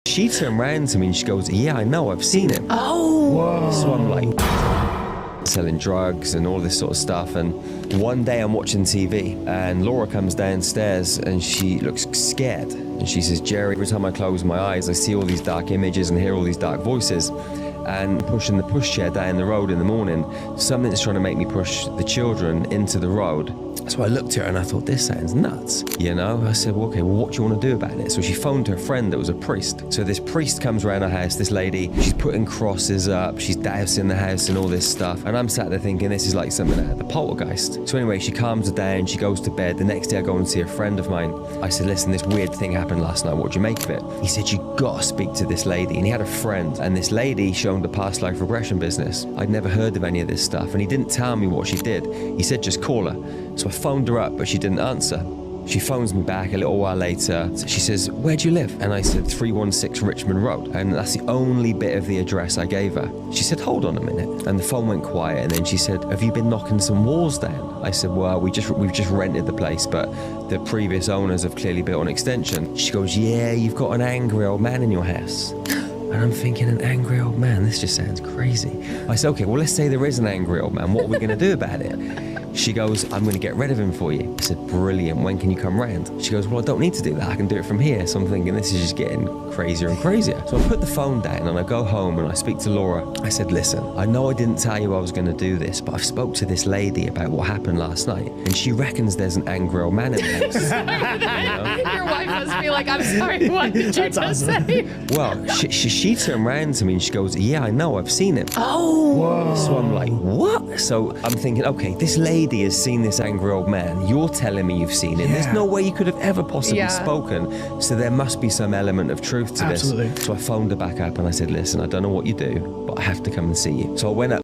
She turned around to me and she goes, yeah, I know, I've seen him. Oh. Whoa. So I'm like, selling drugs and all this sort of stuff. And one day I'm watching TV and Laura comes downstairs and she looks scared. And she says, Jerry, every time I close my eyes, I see all these dark images and hear all these dark voices. And pushing the pushchair down the road in the morning, something's trying to make me push the children into the road. So I looked at her and I thought, this sounds nuts, you know? I said, well, okay, well, what do you want to do about it? So she phoned her friend that was a priest. So this priest comes around her house, this lady, she's putting crosses up, she's dousing the house and all this stuff. And I'm sat there thinking, this is like something out of the poltergeist. So anyway, she calms her down, she goes to bed. The next day I go and see a friend of mine. I said, listen, this weird thing happened last night, what do you make of it? He said, you gotta speak to this lady. And he had a friend, and this lady owned a past life regression business. I'd never heard of any of this stuff, and he didn't tell me what she did. He said, just call her. So I phoned her up, but she didn't answer. She phones me back a little while later. She says, where do you live? And I said, 316 Richmond Road. And that's the only bit of the address I gave her. She said, hold on a minute. And the phone went quiet, and then she said, have you been knocking some walls down? I said, well, we've just rented the place, but the previous owners have clearly built an extension. She goes, yeah, you've got an angry old man in your house. And I'm thinking, an angry old man? This just sounds crazy. I said, okay, well, let's say there is an angry old man. What are we going to do about it? She goes, I'm going to get rid of him for you. I said, brilliant. When can you come round? She goes, well, I don't need to do that. I can do it from here. So I'm thinking, this is just getting crazier and crazier. So I put the phone down and I go home and I speak to Laura. I said, listen, I know I didn't tell you I was going to do this, but I've spoke to this lady about what happened last night. And she reckons there's an angry old man in the house. You know? Your wife must be like, I'm sorry, what did you just say? Well, she turned around to me and she goes, yeah, I know, I've seen him. Oh. Whoa. So I'm like, what? So I'm thinking, okay, this lady has seen this angry old man. You're telling me you've seen him. Yeah. There's no way you could have ever possibly spoken. So there must be some element of truth to Absolutely. this. So I phoned her back up and I said, listen, I don't know what you do, but I have to come and see you. So I went up.